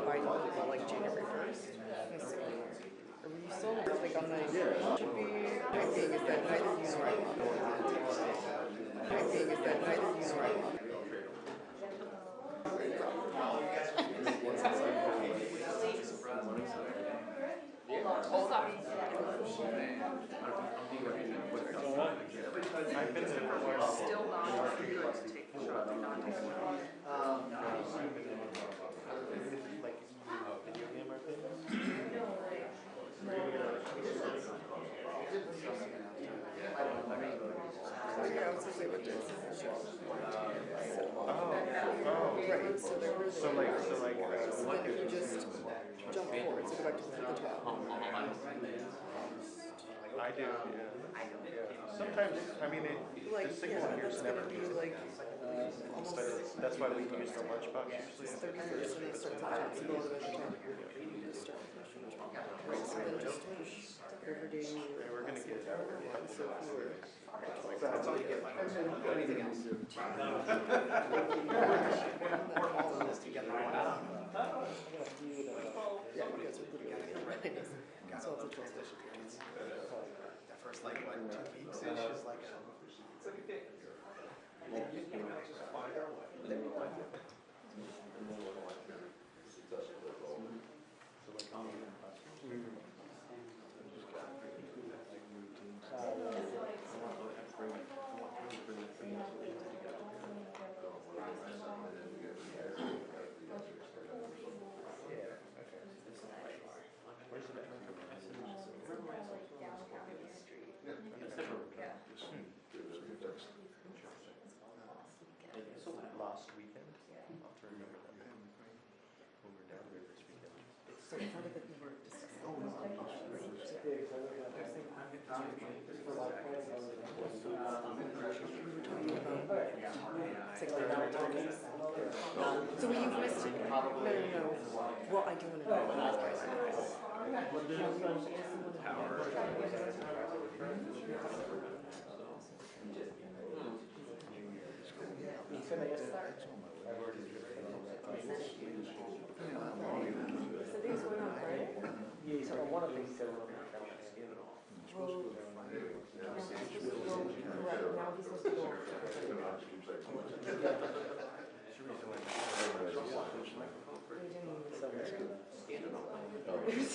Biden people like January 1st. Are we still like on the should be typing is that neither you nor I want. Typing is that neither you nor I want. I've been there before. Still not take the shot, do not take the shot. Like video game RPG? Yeah, I was gonna say what this is. Oh, Right, so there were so like, so then if you just jump forward, so go back to the top. I do, yeah. Sometimes, I mean, Like, the signal yeah, here's it's never gonna be good. like almost That's why we use the lunchbox usually. 30 minutes and then it starts at the top, so go all the way to the top. Start. Right, so then just push Riverdale. Yeah, we're gonna get So forward. All this together. Yeah, you guys are putting it together. So it's a translation. The first like what 2 weeks ish is like last weekend. I'll have to remember that when we're down there this weekend. So part of it we were discussing. So we you've missed it. No. Well, I do want to know what those guys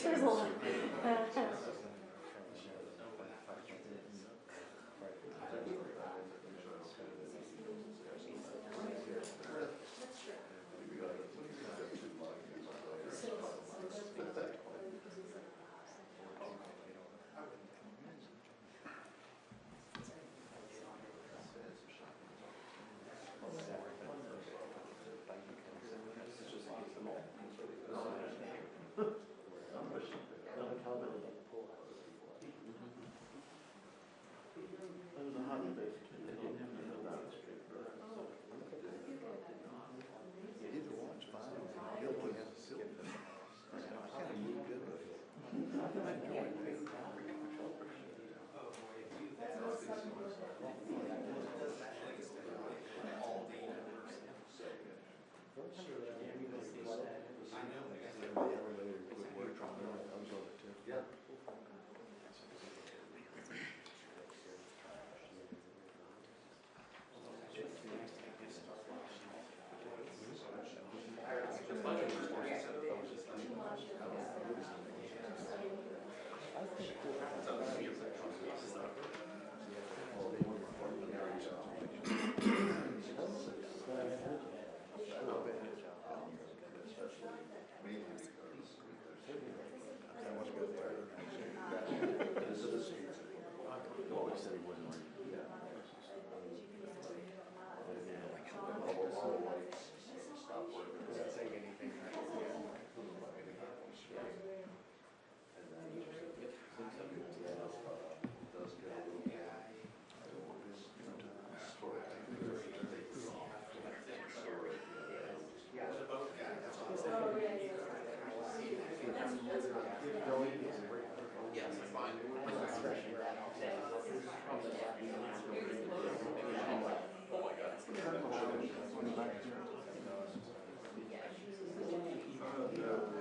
There's a lot.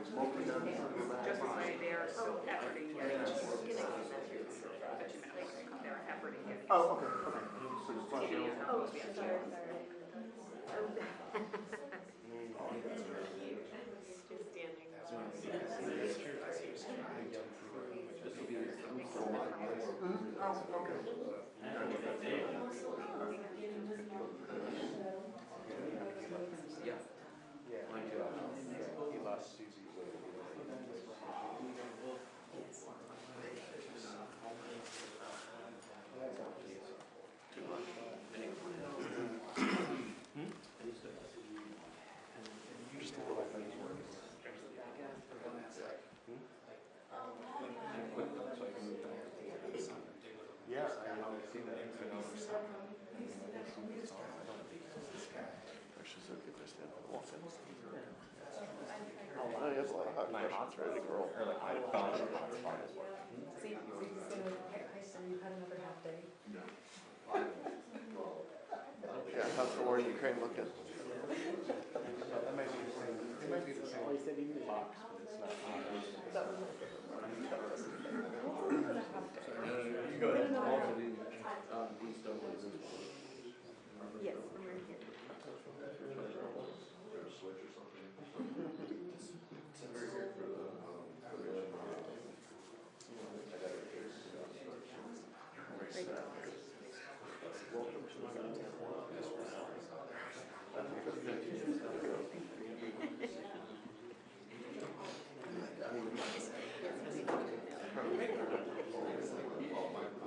just the way they are still efforting getting but you might want to come there efforting getting. Oh, okay, okay. So just flash TV it is not over. supposed to be on. He lost Susie. Yeah, I see that. She's so good to stand on the wall. Oh, he has a lot of hot questions ready to go. Or like I found a hot spot. See, so you had another half day. Yeah, how's the war in Ukraine looking? That might be the same. It might be the same. He said even box, but it's not. You go ahead. Yes, I'm right here.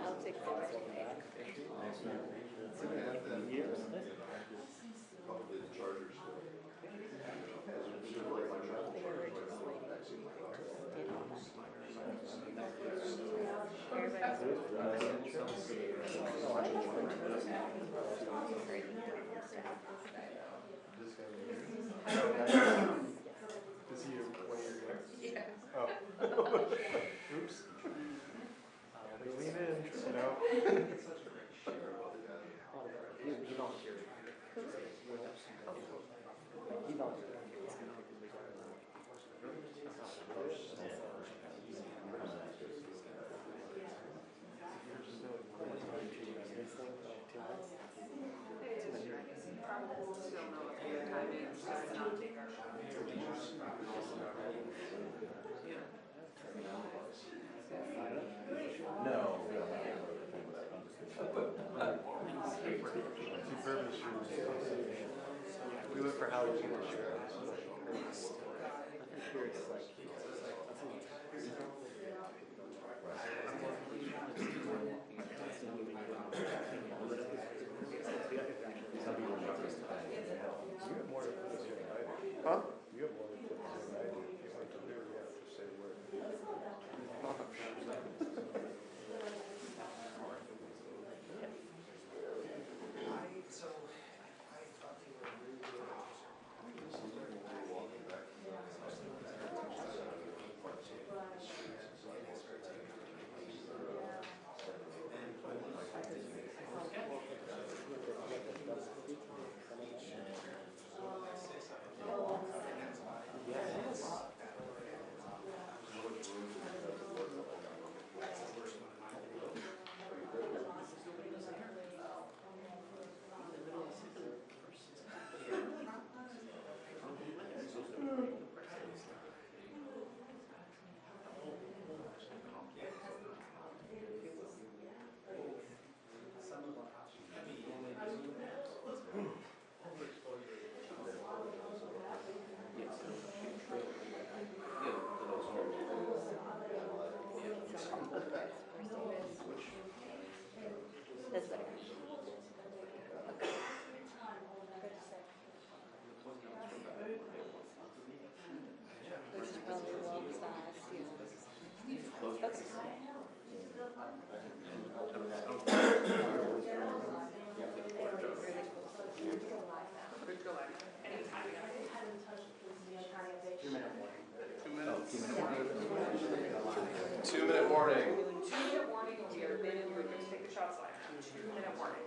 I'll take the rest. Is he one of your guys? Yeah. Oh. Oops. Lean in, you know? He volunteered. He volunteered. Still know what the time is, so not take our shot. No. He purpose we look for how to share. Here it's like, Huh? You have more than I do. You have to literally have to say word. That's better. Which is probably wrong size, yeah. Okay. Could go like anytime. 2-minute warning. 2-minute warning here, then you're going to take the shots like 2-minute warning.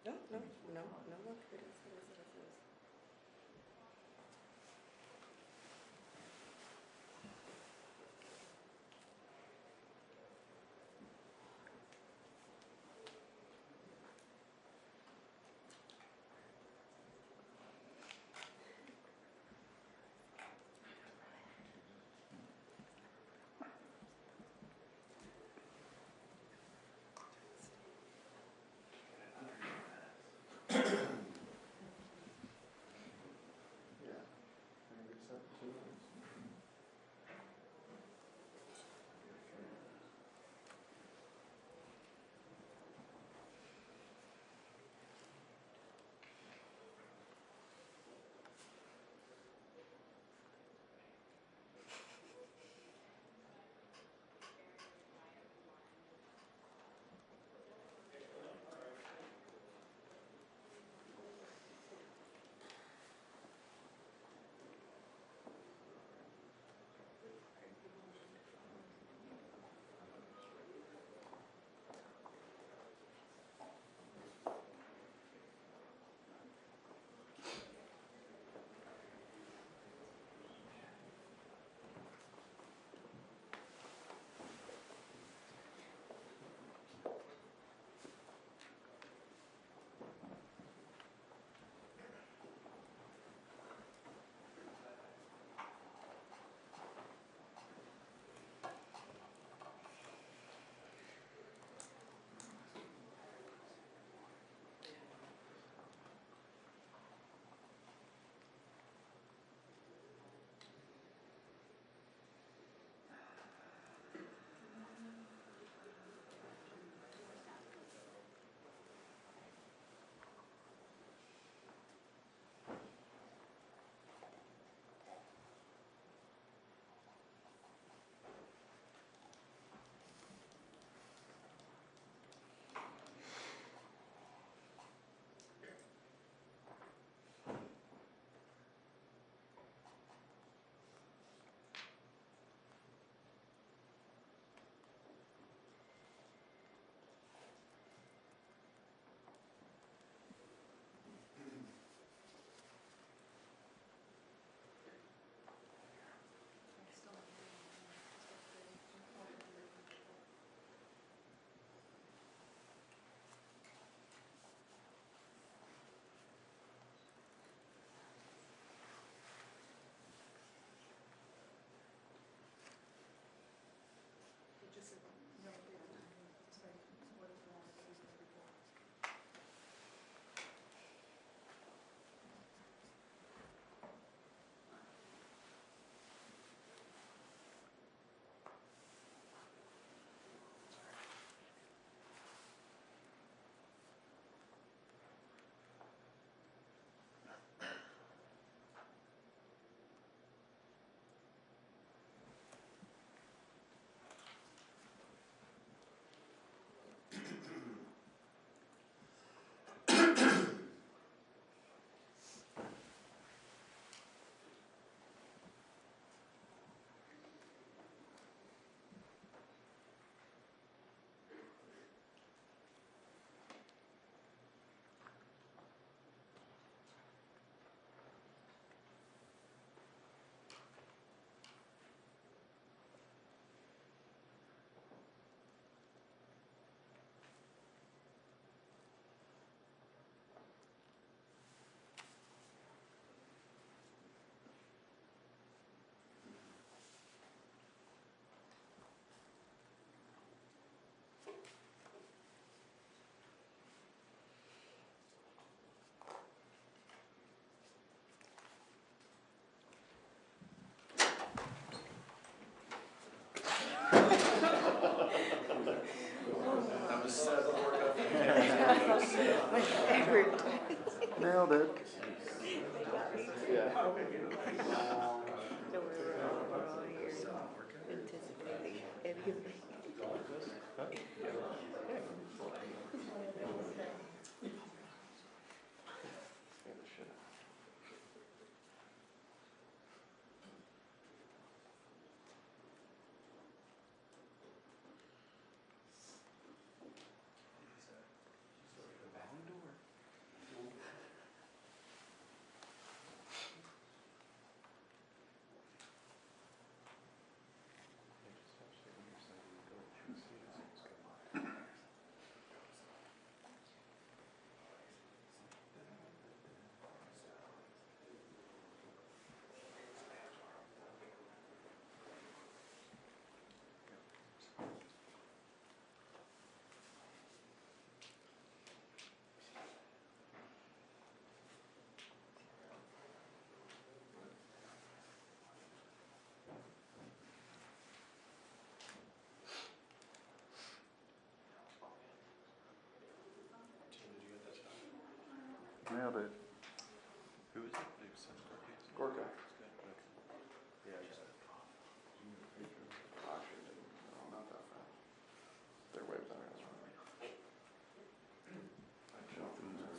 No, no, no, no, look, it is, it is, it is, it is. That was the workout. My favorite. Nailed it. Yeah. So we're all here anticipating everything. Nailed it. Who is it? It was some Gorky. Gorka. Yeah, I just. Actually, no, not that fast. They're way better. I jumped in there.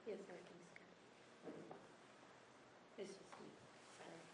Yes, everything's good. It's just me, sorry.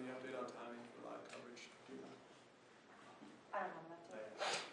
Any update on timing for live coverage? I don't have enough time.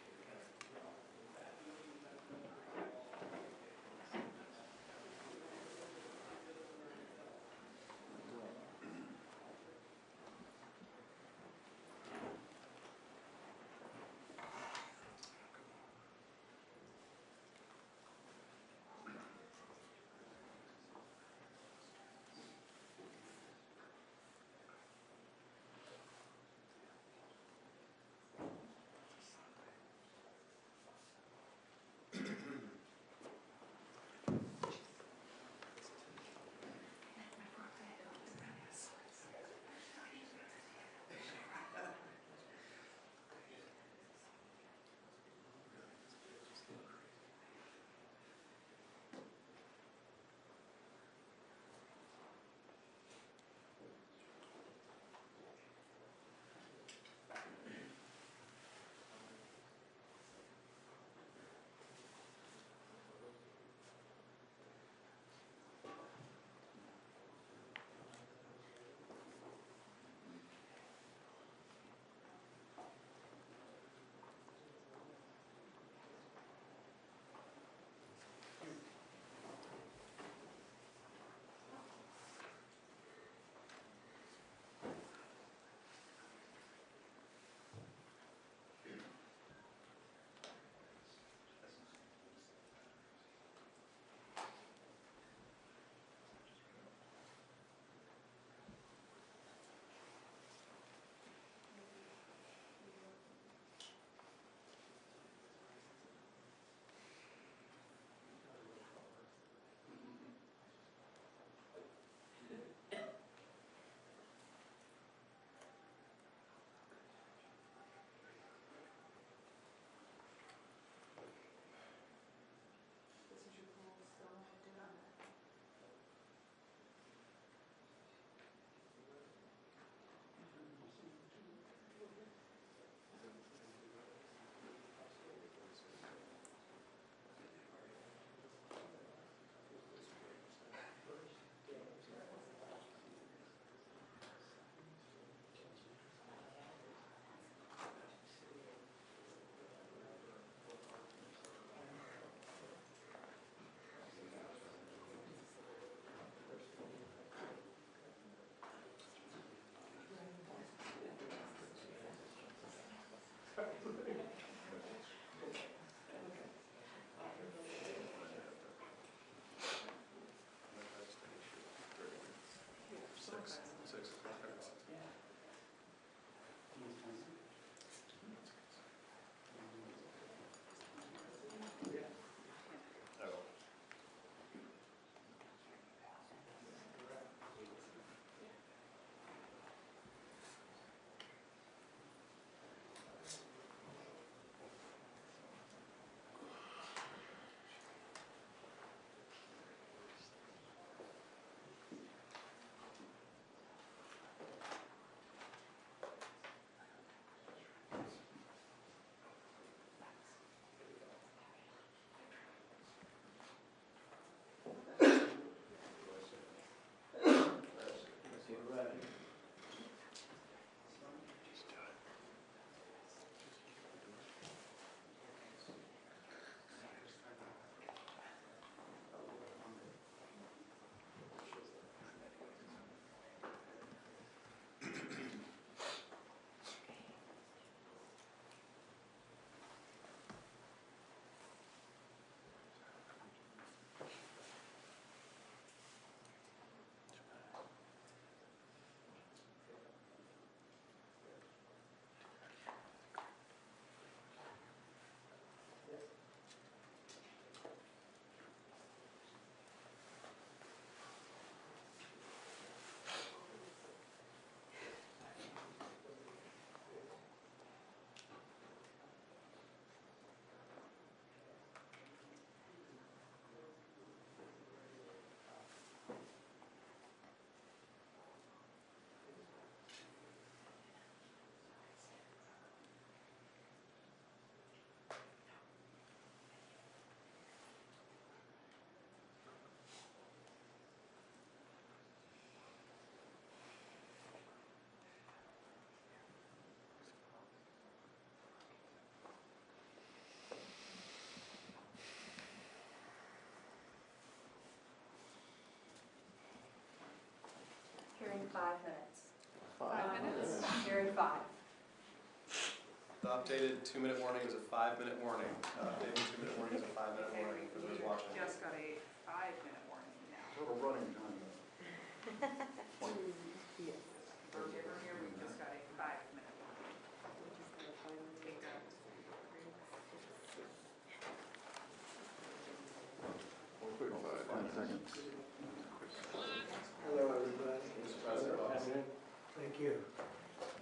5 minutes. 5 minutes? Very 5. The updated 2-minute warning is a 5-minute warning. Updated 2-minute warning is a 5-minute warning for those watching. Just got a 5-minute warning now. Total running time. For here, we just got a 5-minute warning. Take that. 10 seconds. Hello, everybody. Mr. President, welcome. Thank you.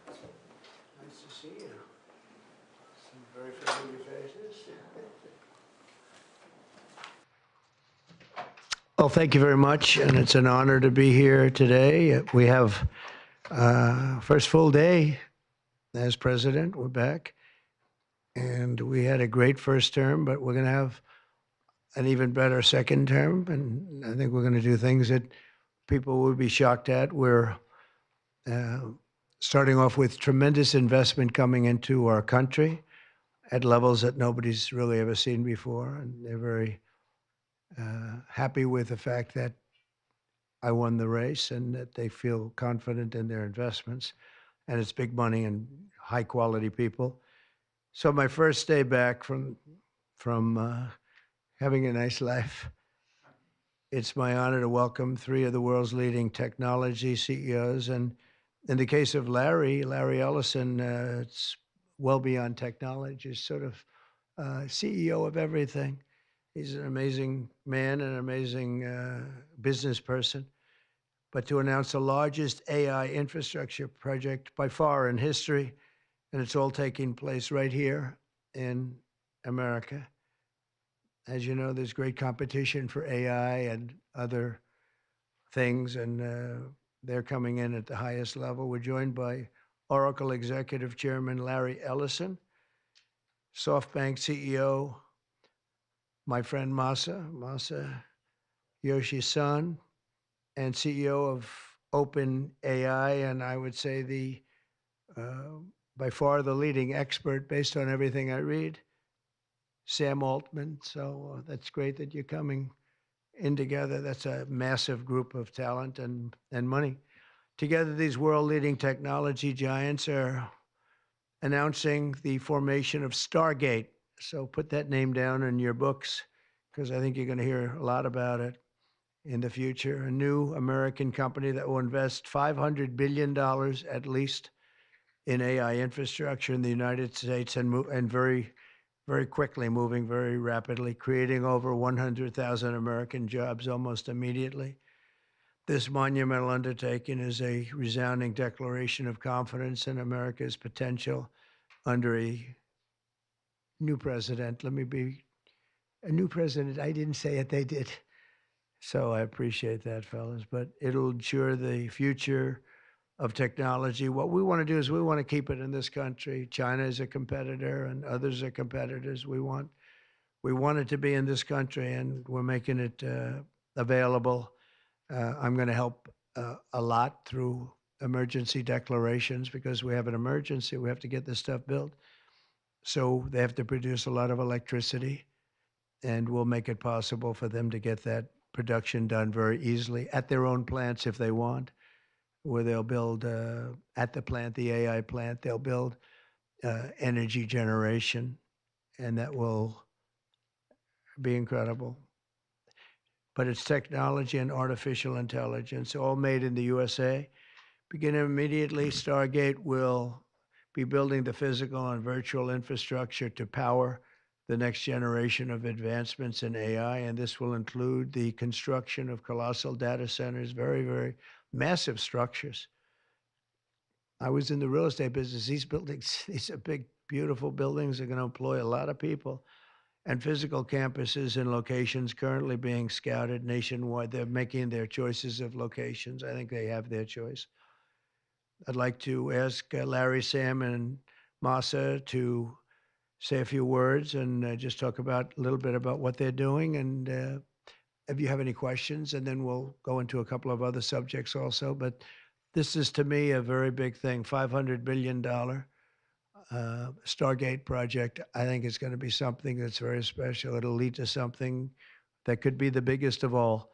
Nice to see you. Some very familiar faces. Well, thank you very much, and it's an honor to be here today. We have first full day as president. We're back, and we had a great first term, but we're going to have an even better second term, and I think we're going to do things that people will be shocked at. We're starting off with tremendous investment coming into our country at levels that nobody's really ever seen before, and they're very happy with the fact that I won the race and that they feel confident in their investments, and it's big money and high quality people. So my first day back from having a nice life, it's my honor to welcome 3 of the world's leading technology CEOs. And in the case of Larry Ellison, it's well beyond technology. He's sort of CEO of everything. He's an amazing man, an amazing business person. But to announce the largest AI infrastructure project by far in history, and it's all taking place right here in America. As you know, there's great competition for AI and other things, and they're coming in at the highest level. We're joined by Oracle Executive Chairman Larry Ellison, SoftBank CEO, my friend Masa Yoshi-san, and CEO of OpenAI, and I would say the by far the leading expert based on everything I read, Sam Altman. So that's great that you're coming in together. That's a massive group of talent and money. Together, these world-leading technology giants are announcing the formation of Stargate. So put that name down in your books, because I think you're going to hear a lot about it in the future. A new American company that will invest $500 billion at least in AI infrastructure in the United States, and very, very quickly, moving very rapidly, creating over 100,000 American jobs almost immediately. This monumental undertaking is a resounding declaration of confidence in America's potential under a new president. Let me be a new president. I didn't say it, they did. So I appreciate that, fellas. But it'll ensure the future of technology. What we want to do is we want to keep it in this country. China is a competitor and others are competitors. We want it to be in this country, and we're making it available. I'm going to help a lot through emergency declarations, because we have an emergency. We have to get this stuff built. So they have to produce a lot of electricity, and we'll make it possible for them to get that production done very easily at their own plants if they want, where they'll build at the plant, the AI plant, they'll build energy generation, and that will be incredible. But it's technology and artificial intelligence, all made in the USA. Beginning immediately, Stargate will be building the physical and virtual infrastructure to power the next generation of advancements in AI, and this will include the construction of colossal data centers, very, very massive structures. I was in the real estate business. These buildings, these are big, beautiful buildings. Are going to employ a lot of people, and physical campuses in locations currently being scouted nationwide. They're making their choices of locations. I think they have their choice. I'd like to ask Larry, Sam, and Masa to say a few words and just talk about a little bit about what they're doing, and if you have any questions, and then we'll go into a couple of other subjects also. But this is, to me, a very big thing. $500 billion Stargate project. I think it's going to be something that's very special. It'll lead to something that could be the biggest of all.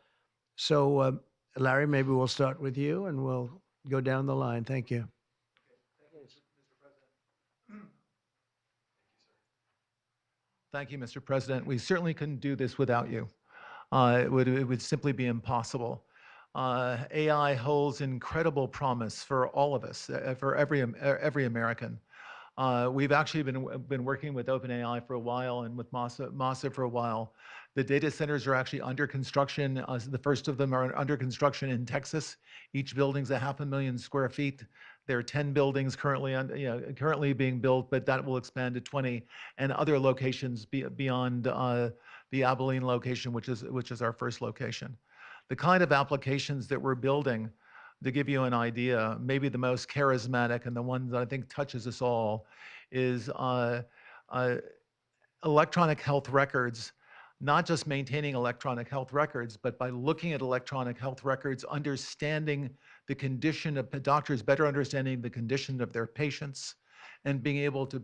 So, Larry, maybe we'll start with you, and we'll go down the line. Thank you. Thank you, Mr. President. We certainly couldn't do this without you. It would simply be impossible. AI holds incredible promise for all of us, for every American. We've actually been working with OpenAI for a while and with MASA for a while. The data centers are actually under construction. The first of them are under construction in Texas. Each building's 500,000 square feet. There are 10 buildings currently being built, but that will expand to 20 and other locations beyond the Abilene location, which is our first location. The kind of applications that we're building, to give you an idea, maybe the most charismatic and the one that I think touches us all is electronic health records, not just maintaining electronic health records, but by looking at electronic health records, understanding the condition of doctors, better understanding the condition of their patients, and being able to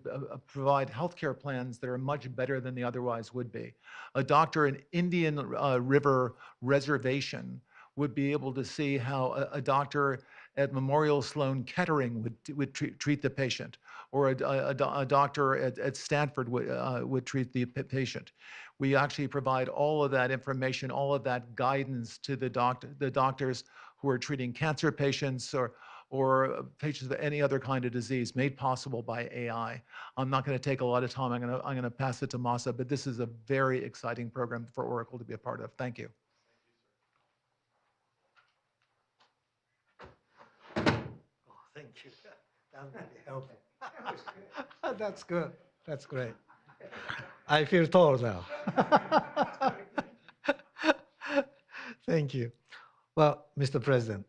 provide healthcare plans that are much better than they otherwise would be. A doctor in Indian River Reservation would be able to see how a doctor at Memorial Sloan Kettering would treat the patient, or a doctor at Stanford would treat the patient. We actually provide all of that information, all of that guidance to the doctors who are treating cancer patients or patients with any other kind of disease, made possible by AI. I'm not going to take a lot of time. I'm going to pass it to Masa, but this is a very exciting program for Oracle to be a part of. Thank you. Thank you. That really helpful. That's good. That's great. I feel tall now. Thank you. Well, Mr. President,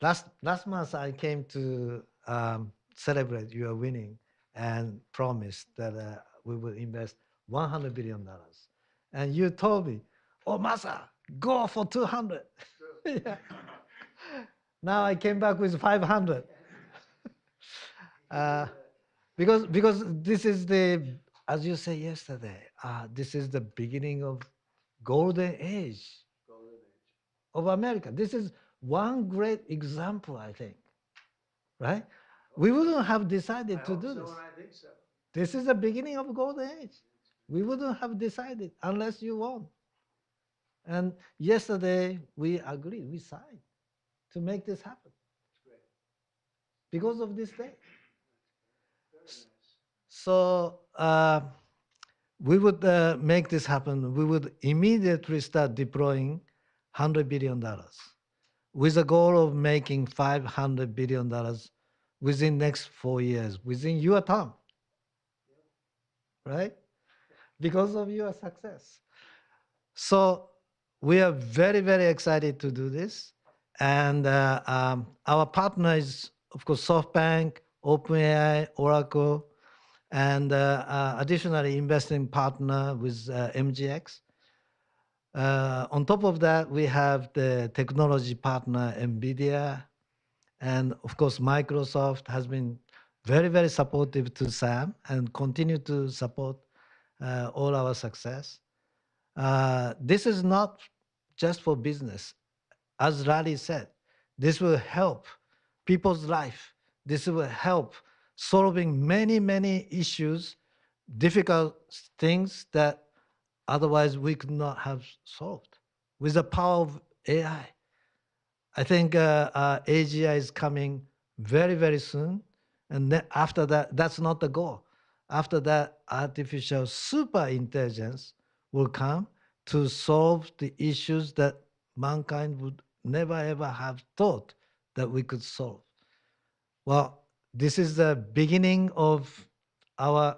last month I came to celebrate your winning and promised that we will invest $100 billion. And you told me, oh, Masa, go for 200. Yeah. Now I came back with 500. Because this is as you said yesterday, this is the beginning of golden age of America. This is one great example, I think, right? We wouldn't have decided to do this. I think so. This is the beginning of golden age. We wouldn't have decided unless you won. And yesterday we agreed, we signed to make this happen. Because of this day. So we would make this happen. We would immediately start deploying $100 billion with a goal of making $500 billion within next 4 years, within your term, right? Because of your success. So we are very, very excited to do this. And our partner is, of course, SoftBank, OpenAI, Oracle, and additionally investing partner with MGX. On top of that, we have the technology partner, NVIDIA, and of course, Microsoft has been very, very supportive to SAM and continue to support all our success. This is not just for business. As Larry said, this will help people's life. This will help solving many, many issues, difficult things that otherwise we could not have solved with the power of AI. I think AGI is coming very, very soon. And then after that, that's not the goal. After that, artificial super intelligence will come to solve the issues that mankind would never, ever have thought that we could solve. Well, this is the beginning of our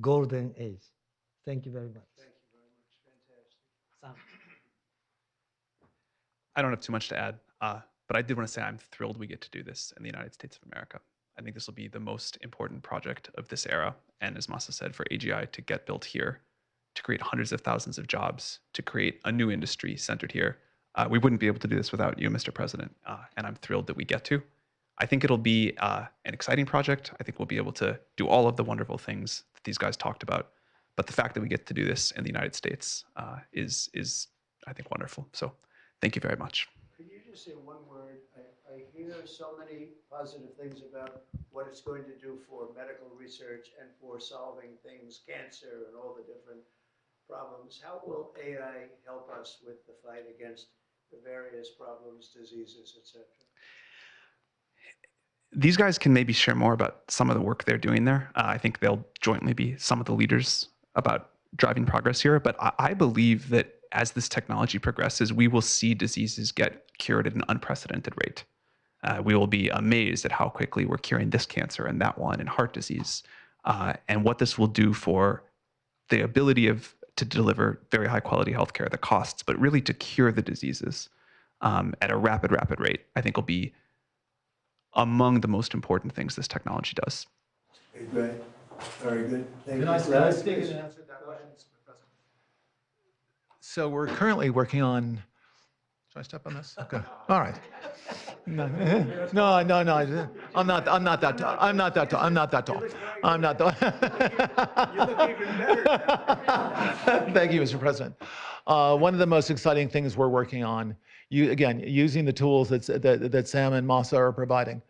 golden age. Thank you very much. Thank you very much. Fantastic. Sam. I don't have too much to add, but I did want to say I'm thrilled we get to do this in the United States of America. I think this will be the most important project of this era. And as Masa said, for AGI to get built here, to create hundreds of thousands of jobs, to create a new industry centered here, we wouldn't be able to do this without you, Mr. President. And I'm thrilled that we get to. I think it'll be an exciting project. I think we'll be able to do all of the wonderful things that these guys talked about. But the fact that we get to do this in the United States is I think, wonderful. So thank you very much. Could you just say one word? I I hear so many positive things about what it's going to do for medical research and for solving things, cancer and all the different problems. How will AI help us with the fight against the various problems, diseases, etc.? These guys can maybe share more about some of the work they're doing there. I think they'll jointly be some of the leaders about driving progress here. But I believe that as this technology progresses, we will see diseases get cured at an unprecedented rate. We will be amazed at how quickly we're curing this cancer and that one and heart disease, and what this will do for the ability to deliver very high quality healthcare, the costs, but really to cure the diseases at a rapid rate, I think will be among the most important things this technology does. Great. Very good. Thank you. Can I speak and answer that question, Mr. President? So we're currently working on, should I step on this? Okay. All right. No, I'm not that tall. I'm not that tall. You look even better now. Thank you, Mr. President. One of the most exciting things we're working on, using the tools that Sam and Masa are providing,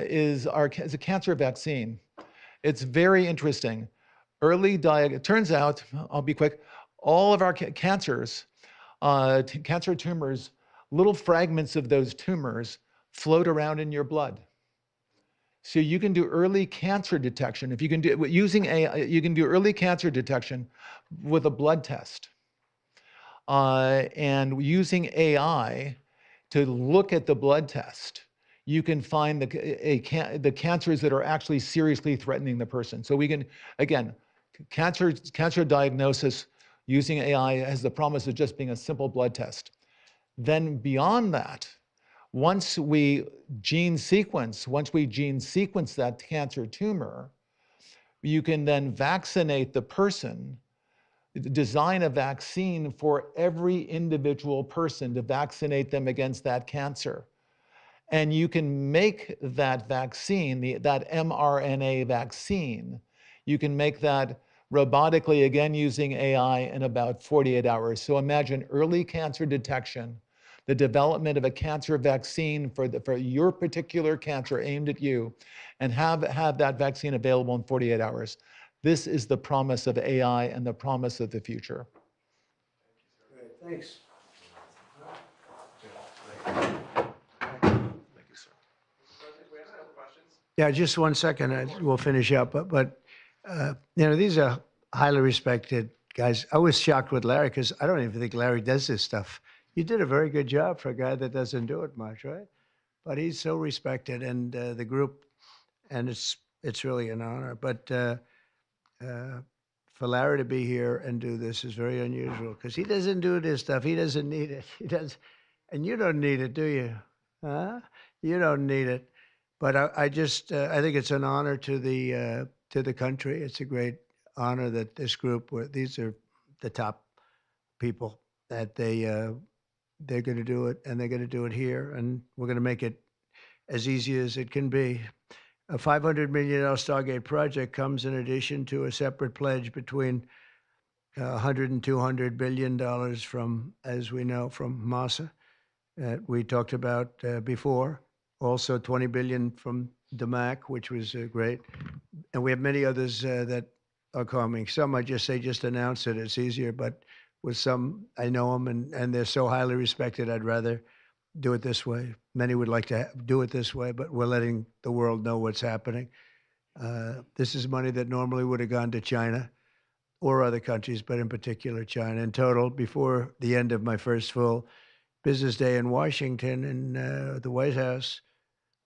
is a cancer vaccine. It's very interesting. It turns out, I'll be quick, all of our cancers, cancer tumors, little fragments of those tumors float around in your blood. So you can do early cancer detection. If you can do using AI, you can do early cancer detection with a blood test. And using AI to look at the blood test, you can find the cancers that are actually seriously threatening the person. So we can, again, cancer diagnosis using AI has the promise of just being a simple blood test. Then beyond that, once we gene sequence that cancer tumor, you can then vaccinate the person, design a vaccine for every individual person to vaccinate them against that cancer. And you can make that vaccine, that mRNA vaccine, you can make that robotically, again, using AI in about 48 hours. So imagine early cancer detection, the development of a cancer vaccine for your particular cancer aimed at you, and have that vaccine available in 48 hours. This is the promise of AI and the promise of the future. Great, thanks. Thank you, sir. Yeah, just 1 second, we'll finish up. But these are highly respected guys. I was shocked with Larry because I don't even think Larry does this stuff. You did a very good job for a guy that doesn't do it much, right? But he's so respected, and the group, and it's really an honor. But for Larry to be here and do this is very unusual because he doesn't do this stuff. He doesn't need it. He does, and you don't need it, do you? Huh? You don't need it. But I think it's an honor to the country. It's a great honor that this group, these are the top people, that they're going to do it, and they're going to do it here, and we're going to make it as easy as it can be. A $500 million Stargate project comes in addition to a separate pledge between $100 and $200 billion from, as we know, from Masa that we talked about before. Also $20 billion from DMAC, which was great. And we have many others that are coming. Some I just say, just announce it. It's easier, but with some, I know them, and they're so highly respected, I'd rather do it this way. Many would like to do it this way, but we're letting the world know what's happening. This is money that normally would have gone to China or other countries, but in particular China. In total, before the end of my first full business day in Washington in the White House,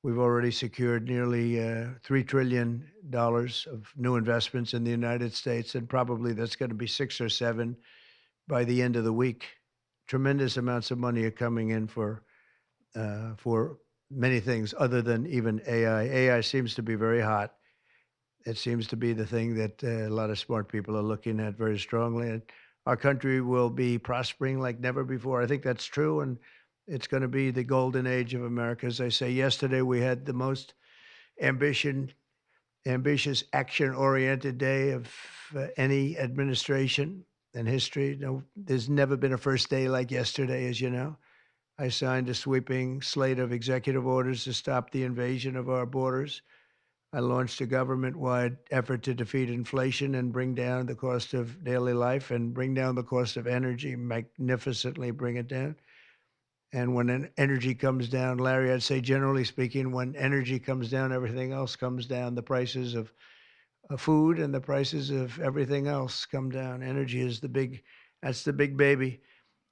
we've already secured nearly $3 trillion of new investments in the United States, and probably that's going to be 6 or 7 by the end of the week. Tremendous amounts of money are coming in for many things other than even AI. AI seems to be very hot. It seems to be the thing that a lot of smart people are looking at very strongly. And our country will be prospering like never before. I think that's true, and it's going to be the golden age of America. As I say, yesterday we had the most ambitious, action-oriented day of any administration in history. No, there's never been a first day like yesterday, as you know. I signed a sweeping slate of executive orders to stop the invasion of our borders. I launched a government-wide effort to defeat inflation and bring down the cost of daily life and bring down the cost of energy, magnificently bring it down. And when energy comes down, Larry, I'd say generally speaking, when energy comes down, everything else comes down. The prices of food and the prices of everything else come down. Energy is that's the big baby.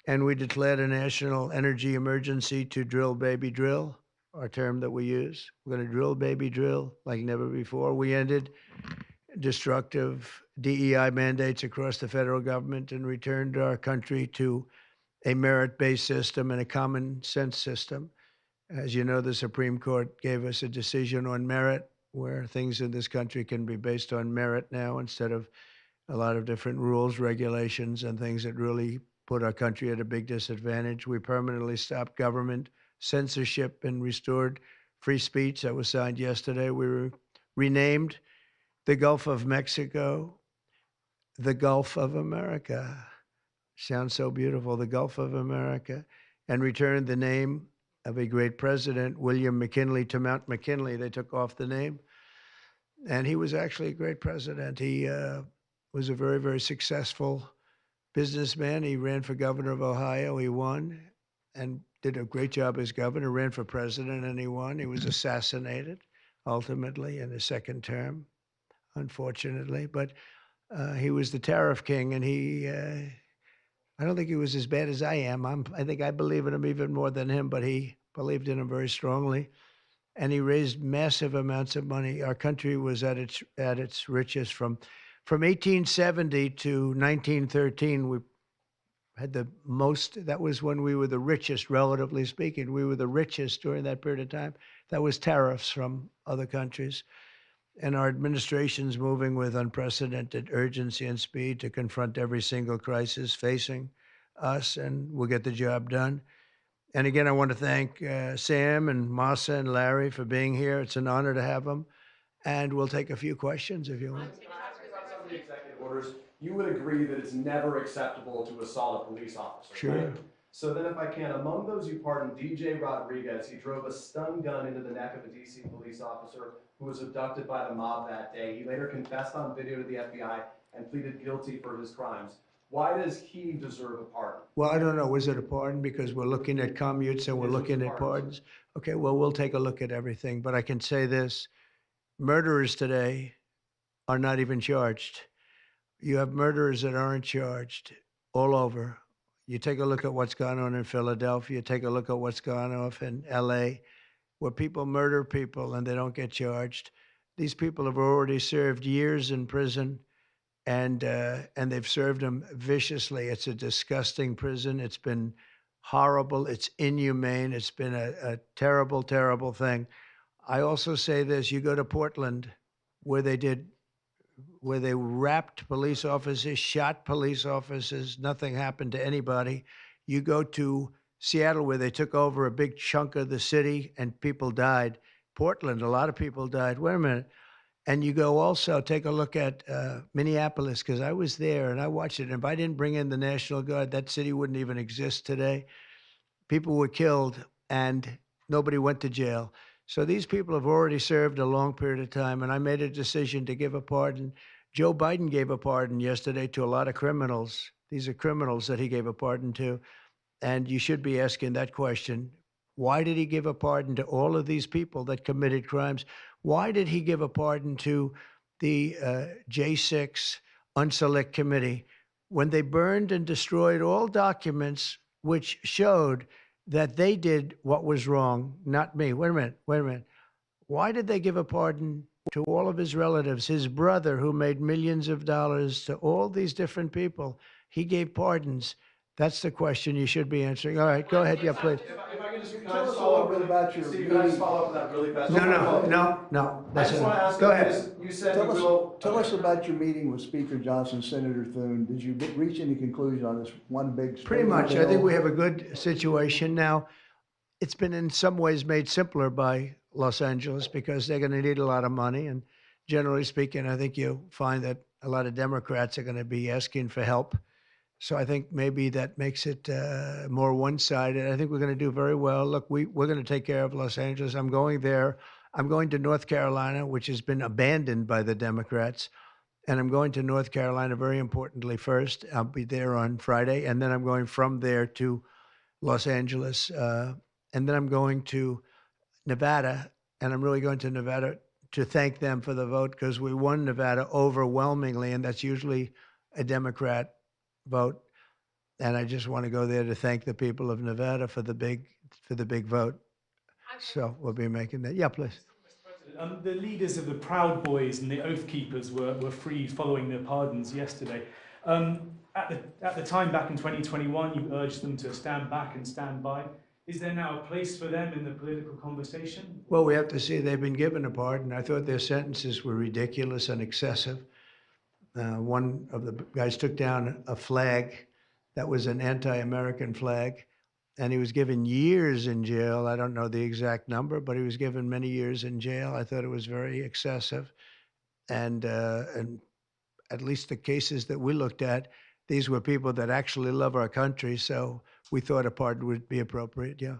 And we declared a national energy emergency to drill, baby, drill, our term that we use. We're going to drill, baby, drill like never before. We ended destructive DEI mandates across the federal government and returned our country to a merit-based system and a common sense system. As you know, the Supreme Court gave us a decision on merit, where things in this country can be based on merit now instead of a lot of different rules, regulations, and things that really put our country at a big disadvantage. We permanently stopped government censorship and restored free speech. That was signed yesterday. We renamed the Gulf of Mexico the Gulf of America. Sounds so beautiful, the Gulf of America, and returned the name of a great president, William McKinley, to Mount McKinley. They took off the name, and he was actually a great president. He was a very, very successful businessman. He ran for governor of Ohio. He won and did a great job as governor, ran for president, and he won. He was assassinated, ultimately, in his second term, unfortunately. But he was the tariff king, and I don't think he was as bad as I am. I think I believe in him even more than him, but he believed in him very strongly. And he raised massive amounts of money. Our country was at its richest from 1870 to 1913. We had the most, that was when we were the richest, relatively speaking. We were the richest during that period of time. That was tariffs from other countries. And our administration's moving with unprecedented urgency and speed to confront every single crisis facing us, and we'll get the job done. And again, I want to thank Sam and Masa and Larry for being here. It's an honor to have them. And we'll take a few questions if you want. Some of the executive orders, you would agree that it's never acceptable to assault a police officer, Sure. right? So then if I can, among those you pardoned, DJ Rodriguez, he drove a stun gun into the neck of a DC police officer who was abducted by the mob that day. He later confessed on video to the FBI and pleaded guilty for his crimes. Why does he deserve a pardon? Well, I don't know. Was it a pardon? Because we're looking at commutes and we're looking at pardons. Okay, well, we'll take a look at everything. But I can say this. Murderers today are not even charged. You have murderers that aren't charged all over. You take a look at what's gone on in Philadelphia. Take a look at what's gone on in LA, where people murder people and they don't get charged. These people have already served years in prison, and they've served them viciously. It's a disgusting prison. It's been horrible. It's inhumane. It's been a terrible, terrible thing. I also say this: you go to Portland, where they wrapped police officers, shot police officers, nothing happened to anybody. You go to Seattle, where they took over a big chunk of the city and people died. Portland, a lot of people died. Wait a minute. And you go also, take a look at Minneapolis, because I was there and I watched it. And if I didn't bring in the National Guard, that city wouldn't even exist today. People were killed and nobody went to jail. So these people have already served a long period of time, and I made a decision to give a pardon. Joe Biden gave a pardon yesterday to a lot of criminals. These are criminals that he gave a pardon to. And you should be asking that question. Why did he give a pardon to all of these people that committed crimes? Why did he give a pardon to the J6 Unselect Committee when they burned and destroyed all documents which showed that they did what was wrong, not me? Wait a minute. Why did they give a pardon to all of his relatives, his brother who made millions of dollars, to all these different people? He gave pardons. That's the question you should be answering. All right, go ahead. Yeah, please. If I can just Tell us a little bit about your Steve, can I just meeting. follow up with that really fast? No. I just want to ask Go you, ahead. you said Tell you us, will. tell us about your meeting with Speaker Johnson, Senator Thune. Did you reach any conclusion on this one big? Pretty much. I think we have a good situation now. It's been in some ways made simpler by Los Angeles because they're going to need a lot of money. And generally speaking, I think you'll find that a lot of Democrats are going to be asking for help. So I think maybe that makes it more one-sided. I think we're going to do very well. Look, we're going to take care of Los Angeles. I'm going there. I'm going to North Carolina, which has been abandoned by the Democrats. And I'm going to North Carolina, very importantly, first. I'll be there on Friday. And then I'm going from there to Los Angeles. And then I'm going to Nevada. And I'm really going to Nevada to thank them for the vote, because we won Nevada overwhelmingly. And that's usually a Democrat vote. And I just want to go there to thank the people of Nevada for the big vote. So we'll be making that. Yeah, please. The leaders of the Proud Boys and the Oath Keepers were freed following their pardons yesterday. At the time, back in 2021, you urged them to stand back and stand by. Is there now a place for them in the political conversation? Well, we have to see. They've been given a pardon. I thought their sentences were ridiculous and excessive. One of the guys took down a flag that was an anti-American flag, and he was given years in jail. I don't know the exact number, but he was given many years in jail. I thought it was very excessive. And at least the cases that we looked at, these were people that actually love our country. So we thought a pardon would be appropriate, yeah.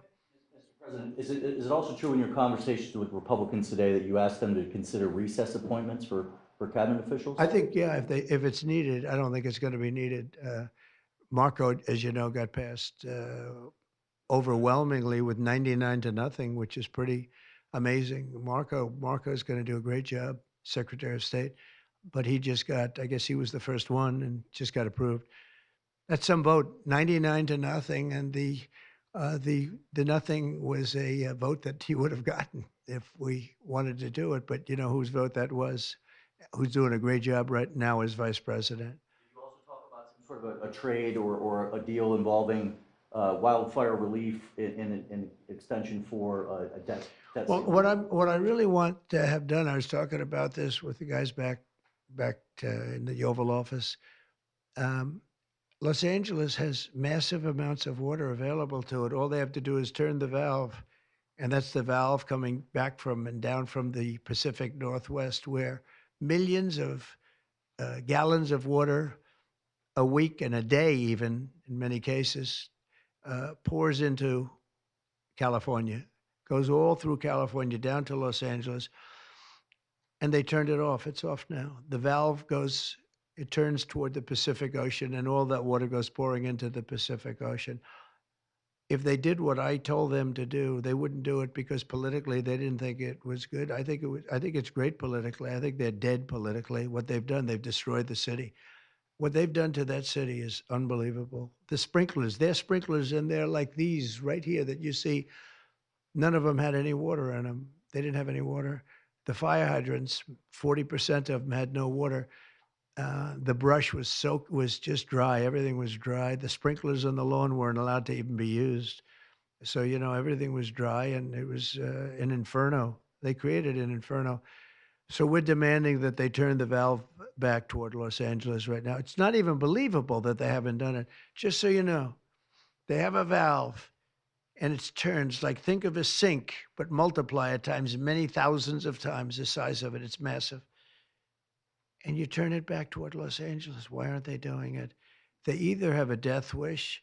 Mr. President, is it also true in your conversations with Republicans today that you asked them to consider recess appointments for cabinet officials? I think, yeah, if it's needed. I don't think it's going to be needed. Marco, as you know, got passed overwhelmingly with 99-0, which is pretty amazing. Marco's going to do a great job, Secretary of State, but he just got, I guess he was the first one and just got approved. That's some vote, 99-0, and the nothing was a vote that he would have gotten if we wanted to do it. But you know whose vote that was? Who's doing a great job right now as vice president. Did you also talk about some sort of a trade or a deal involving wildfire relief in extension for a debt? Well, what I really want to have done, I was talking about this with the guys back in the Oval Office. Los Angeles has massive amounts of water available to it. All they have to do is turn the valve, and that's the valve coming back from and down from the Pacific Northwest, where millions of gallons of water a week and a day, even in many cases, pours into California, goes all through California down to Los Angeles, and they turned it off. It's off now. The valve goes, it turns toward the Pacific Ocean, and all that water goes pouring into the Pacific Ocean. If they did what I told them to do, they wouldn't do it because politically they didn't think it was good. I think it's great politically. I think they're dead politically. What they've done, they've destroyed the city. What they've done to that city is unbelievable. The sprinklers, their sprinklers in there like these right here that you see, none of them had any water in them. They didn't have any water. The fire hydrants, 40% of them had no water. The brush was just dry. Everything was dry. The sprinklers on the lawn weren't allowed to even be used. So, you know, everything was dry, and it was an inferno. They created an inferno. So we're demanding that they turn the valve back toward Los Angeles right now. It's not even believable that they haven't done it. Just so you know, they have a valve, and it turns like, think of a sink, but multiply it times many thousands of times the size of it. It's massive. And you turn it back toward Los Angeles. Why aren't they doing it? They either have a death wish,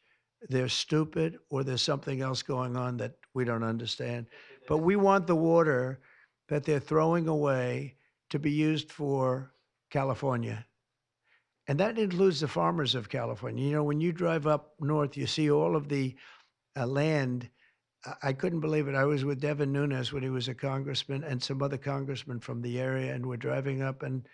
they're stupid, or there's something else going on that we don't understand. But we want the water that they're throwing away to be used for California. And that includes the farmers of California. You know, when you drive up north, you see all of the land. I couldn't believe it. I was with Devin Nunes when he was a congressman and some other congressmen from the area, and we're driving up, and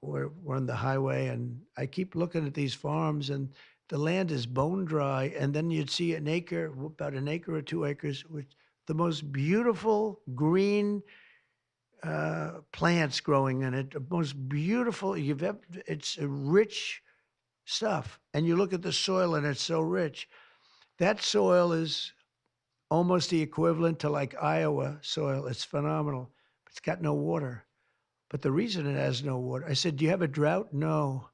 we're on the highway, and I keep looking at these farms, and the land is bone dry, and then you'd see an acre, about an acre or 2 acres, with the most beautiful green plants growing in it, the most beautiful you've ever. It's rich stuff, and you look at the soil, and it's so rich. That soil is almost the equivalent to like Iowa soil. It's phenomenal. It's got no water. But the reason it has no water, I said, do you have a drought? No.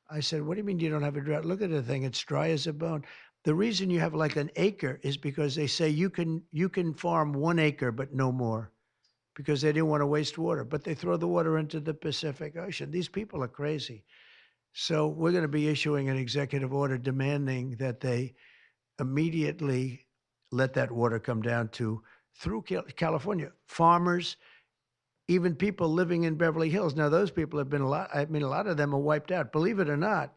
I said, what do you mean you don't have a drought? Look at the thing. It's dry as a bone. The reason you have like an acre is because they say you can farm 1 acre, but no more, because they didn't want to waste water. But they throw the water into the Pacific Ocean. These people are crazy. So we're going to be issuing an executive order demanding that they immediately let that water come down through California. Farmers, even people living in Beverly Hills. Now, those people have been a lot of them are wiped out. Believe it or not,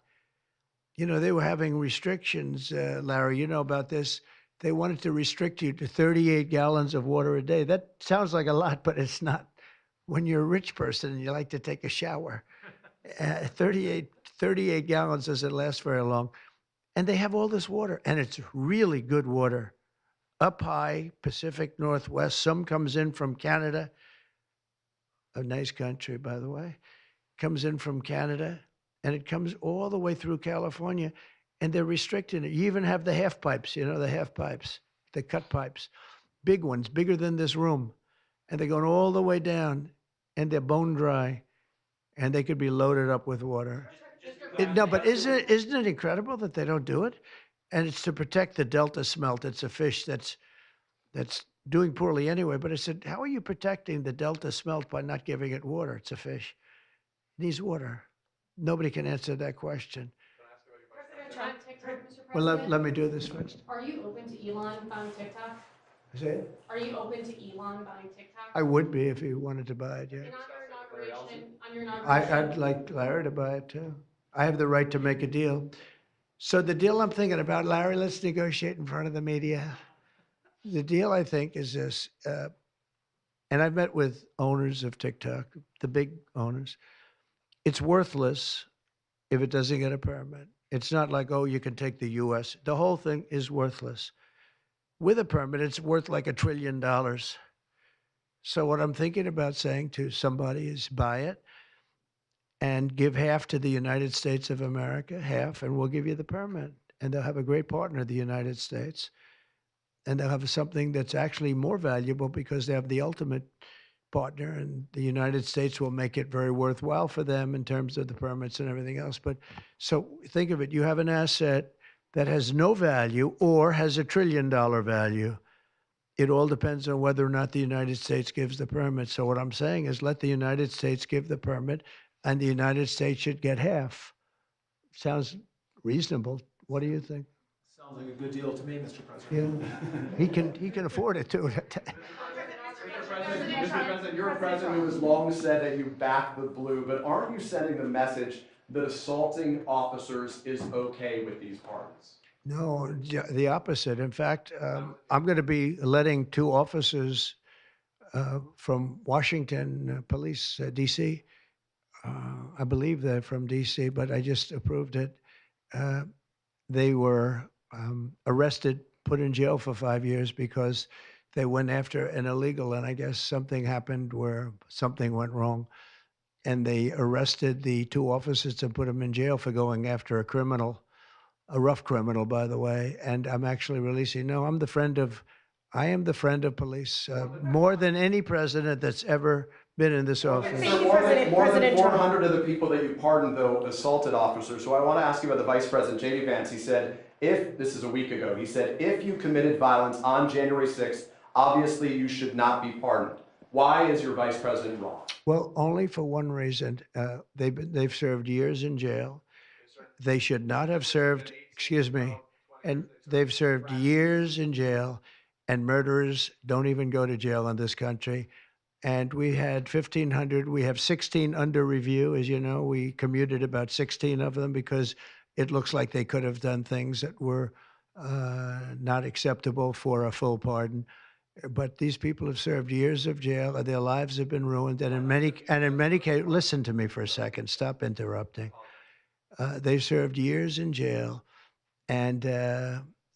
they were having restrictions, Larry, you know about this. They wanted to restrict you to 38 gallons of water a day. That sounds like a lot, but it's not. When you're a rich person and you like to take a shower, 38 gallons doesn't last very long. And they have all this water, and it's really good water. Up high, Pacific Northwest. Some comes in from Canada, a nice country, by the way. Comes in from Canada, and it comes all the way through California, and they're restricting it. You even have the half pipes, the half pipes, the cut pipes, big ones, bigger than this room. And they're going all the way down, and they're bone dry, and they could be loaded up with water. No, but isn't it incredible that they don't do it? And it's to protect the Delta smelt. It's a fish that's doing poorly anyway. But I said, how are you protecting the Delta smelt by not giving it water? It's a fish. It needs water. Nobody can answer that question. President Trump, TikTok, Mr. President. Well, let me do this first. Are you open to Elon buying TikTok? Is it? Are you open to Elon buying TikTok? I would be if he wanted to buy it, yeah. And on your inauguration. I'd like Larry to buy it too. I have the right to make a deal. So the deal I'm thinking about, Larry, let's negotiate in front of the media. The deal, I think, is this, and I've met with owners of TikTok, the big owners. It's worthless if it doesn't get a permit. It's not like, oh, you can take the U.S. The whole thing is worthless. With a permit, it's worth like $1 trillion. So what I'm thinking about saying to somebody is buy it and give half to the United States of America, half, and we'll give you the permit. And they'll have a great partner, the United States. And they'll have something that's actually more valuable because they have the ultimate partner, and the United States will make it very worthwhile for them in terms of the permits and everything else. But so think of it, you have an asset that has no value or has $1 trillion value. It all depends on whether or not the United States gives the permit. So what I'm saying is let the United States give the permit, and the United States should get half. Sounds reasonable. What do you think? Sounds like a good deal to me, Mr. President. Yeah, he can afford it too. Mr. President, you're a president who has long said that you back the blue, but aren't you sending the message that assaulting officers is okay with these pardons? No, the opposite. In fact, I'm going to be letting 2 officers from Washington Police, D.C. I believe they're from D.C., but I just approved it. They were arrested, put in jail for 5 years because they went after an illegal, and I guess something happened where something went wrong. And they arrested the 2 officers and put them in jail for going after a criminal, a rough criminal, by the way. And I'm actually releasing. No, I am the friend of police, more than any president that's ever been in this office. More than 400 of the people that you pardoned, though, assaulted officers. So I want to ask you about the Vice President, J.D. Vance. He said, this is a week ago, he said, if you committed violence on January 6th, obviously you should not be pardoned. Why is your Vice President wrong? Well, only for one reason. They've served years in jail. They should not have served, and they've served years in jail, and murderers don't even go to jail in this country. And we had 1,500, we have 16 under review. As you know, we commuted about 16 of them because it looks like they could have done things that were not acceptable for a full pardon. But these people have served years of jail, and their lives have been ruined. And in many cases, listen to me for a second, stop interrupting. They've served years in jail. And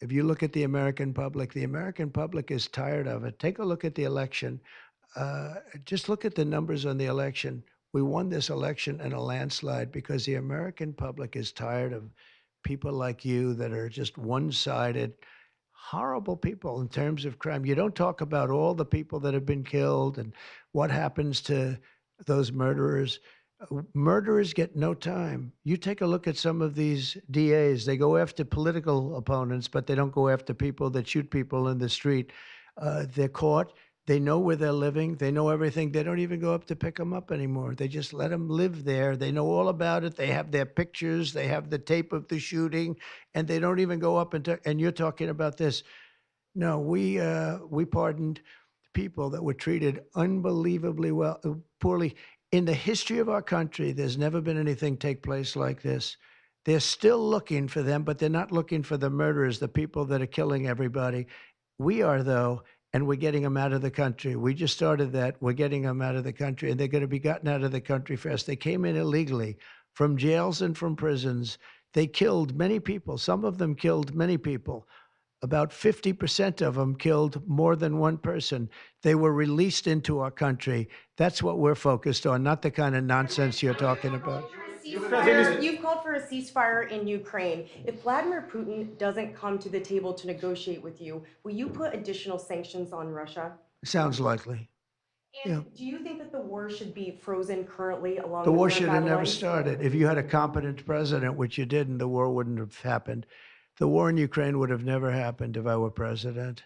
if you look at the American public is tired of it. Take a look at the election. Just look at the numbers on the election. We won this election in a landslide because the American public is tired of people like you that are just one-sided, horrible people in terms of crime. You don't talk about all the people that have been killed and what happens to those murderers. Murderers get no time. You take a look at some of these DAs. They go after political opponents, but they don't go after people that shoot people in the street. They're caught. They know where they're living. They know everything. They don't even go up to pick them up anymore. They just let them live there. They know all about it. They have their pictures. They have the tape of the shooting, and they don't even go up and you're talking about this. No, we pardoned people that were treated unbelievably well, poorly. In the history of our country, there's never been anything take place like this. They're still looking for them, but they're not looking for the murderers, the people that are killing everybody. We are, though, and we're getting them out of the country. We just started that. We're getting them out of the country, and they're going to be gotten out of the country fast. They came in illegally from jails and from prisons. They killed many people. Some of them killed many people. About 50% of them killed more than one person. They were released into our country. That's what we're focused on, not the kind of nonsense you're talking about. You've called for a ceasefire in Ukraine. If Vladimir Putin doesn't come to the table to negotiate with you, will you put additional sanctions on Russia? Sounds likely. And do you think that the war should be frozen currently along The war current should have battle never lines? started. If you had a competent president, which you didn't, the war wouldn't have happened. The war in Ukraine would have never happened if I were president.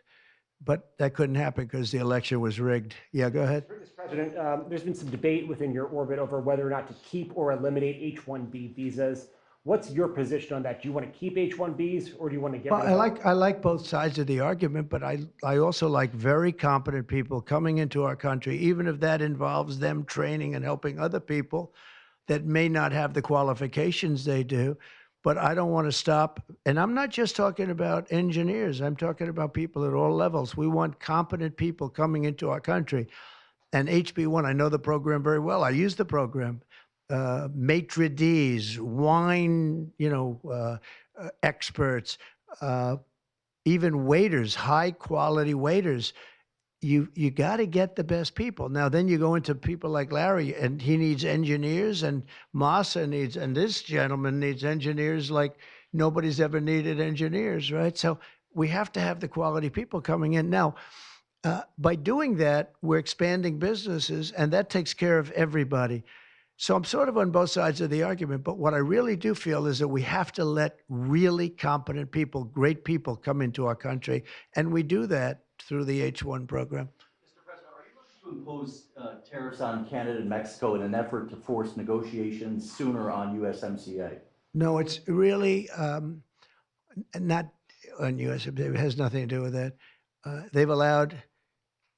But that couldn't happen because the election was rigged. Yeah, go ahead. Mr. President, there's been some debate within your orbit over whether or not to keep or eliminate H-1B visas. What's your position on that? Do you want to keep H-1Bs or do you want to get rid of them? I like both sides of the argument, but I also like very competent people coming into our country, even if that involves them training and helping other people that may not have the qualifications they do. But I don't want to stop. And I'm not just talking about engineers. I'm talking about people at all levels. We want competent people coming into our country. And HB1, I know the program very well. I use the program. Maitre d's, wine, experts, even waiters, high quality waiters. You got to get the best people. Now, then you go into people like Larry, and he needs engineers, and Massa needs, and this gentleman needs engineers like nobody's ever needed engineers, right? So we have to have the quality people coming in. Now, by doing that, we're expanding businesses, and that takes care of everybody. So I'm sort of on both sides of the argument, but what I really do feel is that we have to let really competent people, great people come into our country, and we do that through the H-1 program. Mr. President, are you looking to impose tariffs on Canada and Mexico in an effort to force negotiations sooner on USMCA? No, it's really not on USMCA. It has nothing to do with that. They've allowed,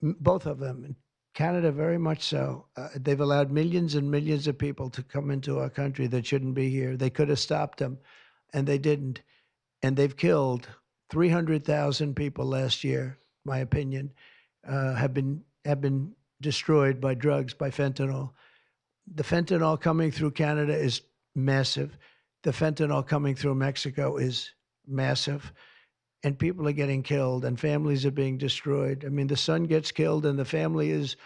both of them, Canada very much so, they've allowed millions and millions of people to come into our country that shouldn't be here. They could have stopped them, and they didn't. And they've killed 300,000 people last year, my opinion, have been destroyed by drugs, by fentanyl. The fentanyl coming through Canada is massive. The fentanyl coming through Mexico is massive. And people are getting killed, and families are being destroyed. I mean, the son gets killed, and the family is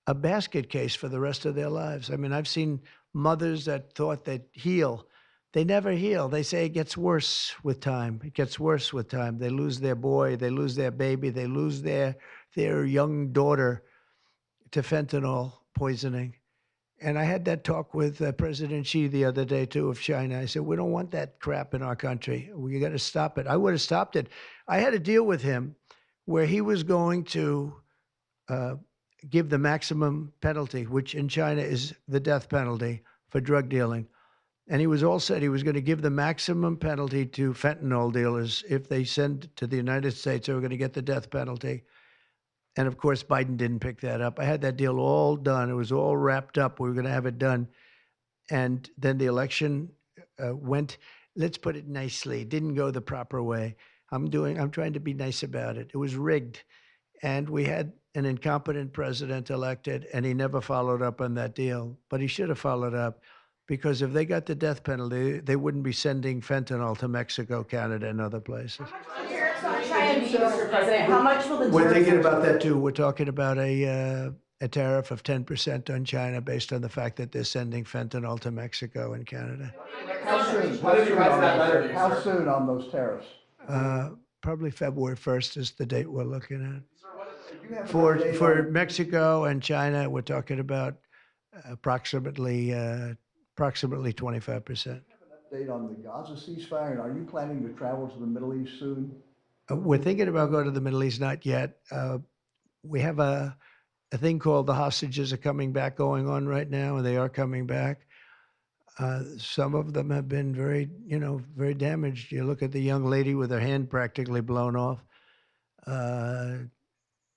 a basket case for the rest of their lives. I mean, I've seen mothers that thought they'd heal. They never heal. They say it gets worse with time. It gets worse with time. They lose their boy. They lose their baby. They lose their young daughter to fentanyl poisoning. And I had that talk with President Xi the other day, too, of China. I said, we don't want that crap in our country. We got to stop it. I would have stopped it. I had a deal with him where he was going to give the maximum penalty, which in China is the death penalty for drug dealing. And he was all set. He was going to give the maximum penalty to fentanyl dealers. If they send to the United States, they were going to get the death penalty. And of course, Biden didn't pick that up. I had that deal all done. It was all wrapped up. We were going to have it done. And then the election went, let's put it nicely, didn't go the proper way. I'm trying to be nice about it. It was rigged. And we had an incompetent president elected, and he never followed up on that deal. But he should have followed up, because if they got the death penalty, they wouldn't be sending fentanyl to Mexico, Canada, and other places. Mr. President, how much will the We're thinking about that too. We're talking about a tariff of 10% on China based on the fact that they're sending fentanyl to Mexico and Canada. How soon on those tariffs? Probably February 1st is the date we're looking at. For Mexico and China, we're talking about approximately 25%. Update on the Gaza ceasefire, and are you planning to travel to the Middle East soon? We're thinking about going to the Middle East, not yet. we have a thing called the hostages are coming back going on right now, and they are coming back. Some of them have been very, very damaged. You look at the young lady with her hand practically blown off.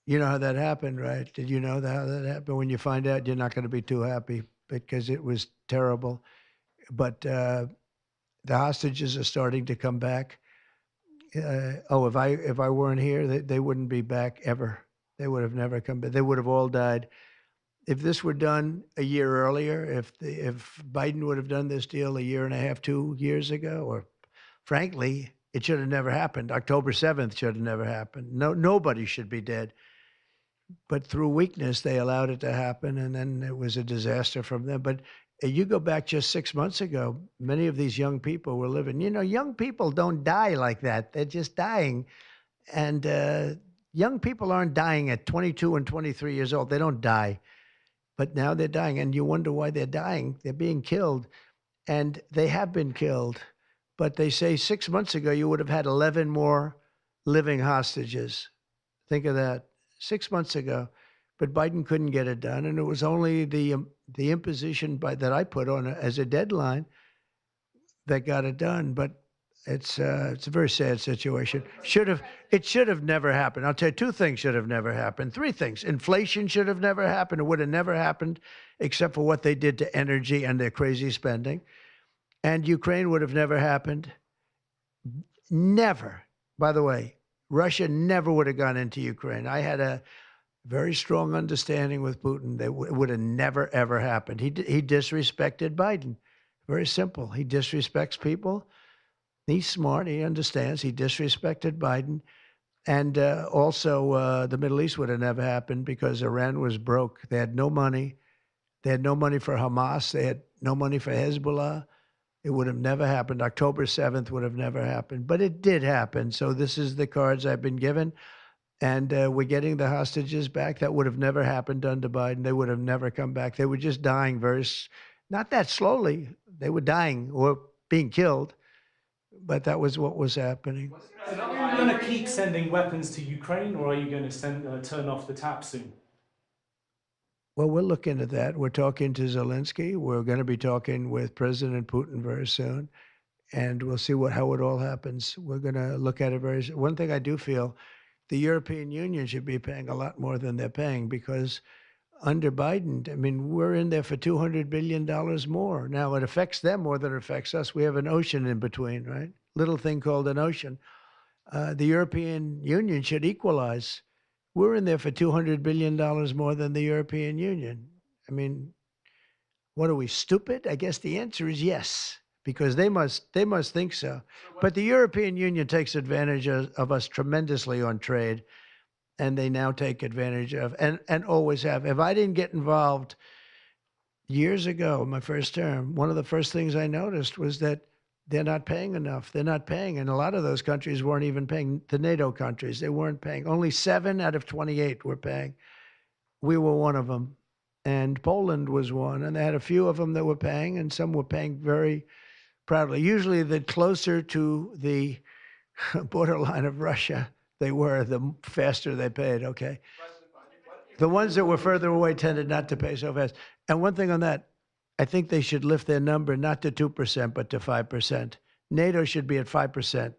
You know how that happened, right? Did you know how that happened? When you find out, you're not going to be too happy because it was terrible. But the hostages are starting to come back. If I weren't here, they wouldn't be back ever. They would have never come back. They would have all died. If this were done a year earlier, if Biden would have done this deal a year and a half, 2 years ago, or frankly, it should have never happened. October 7th should have never happened. Nobody should be dead. But through weakness, they allowed it to happen, and then it was a disaster from them. But you go back just 6 months ago, many of these young people were living. Young people don't die like that. They're just dying. And young people aren't dying at 22 and 23 years old. They don't die. But now they're dying, and you wonder why they're dying. They're being killed, and they have been killed. But they say 6 months ago, you would have had 11 more living hostages. Think of that. 6 months ago, but Biden couldn't get it done, and it was only the imposition that I put on as a deadline that got it done. But it's a very sad situation. It should have never happened. I'll tell you, 2 things should have never happened. 3 things: inflation should have never happened. It would have never happened, except for what they did to energy and their crazy spending. And Ukraine would have never happened. Never. By the way, Russia never would have gone into Ukraine. I had a very strong understanding with Putin that it would have never, ever happened. He disrespected Biden. Very simple. He disrespects people. He's smart. He understands. He disrespected Biden. And also, the Middle East would have never happened because Iran was broke. They had no money. They had no money for Hamas. They had no money for Hezbollah. It would have never happened. October 7th would have never happened. But it did happen. So this is the cards I've been given. And we're getting the hostages back. That would have never happened under Biden. They would have never come back. They were just dying not that slowly. They were dying or being killed. But that was what was happening. Are you going to keep sending weapons to Ukraine, or are you going to turn off the tap soon? Well, we're looking at that. We're talking to Zelensky. We're going to be talking with President Putin very soon, and we'll see how it all happens. We're going to look at it very soon. One thing I do feel, the European Union should be paying a lot more than they're paying, because under Biden, I mean, we're in there for $200 billion more. Now, it affects them more than it affects us. We have an ocean in between, right? Little thing called an ocean. The European Union should equalize. We're in there for $200 billion more than the European Union. I mean, what are we, stupid? I guess the answer is yes, because they must think so. But the European Union takes advantage of us tremendously on trade, and they now take advantage of, and always have. If I didn't get involved years ago, my first term, one of the first things I noticed was that they're not paying enough. They're not paying. And a lot of those countries weren't even paying. The NATO countries, they weren't paying. Only 7 out of 28 were paying. We were one of them. And Poland was one. And they had a few of them that were paying, and some were paying very proudly. Usually, the closer to the borderline of Russia they were, the faster they paid, okay? The ones that were further away tended not to pay so fast. And one thing on that, I think they should lift their number not to 2%, but to 5%. NATO should be at 5%,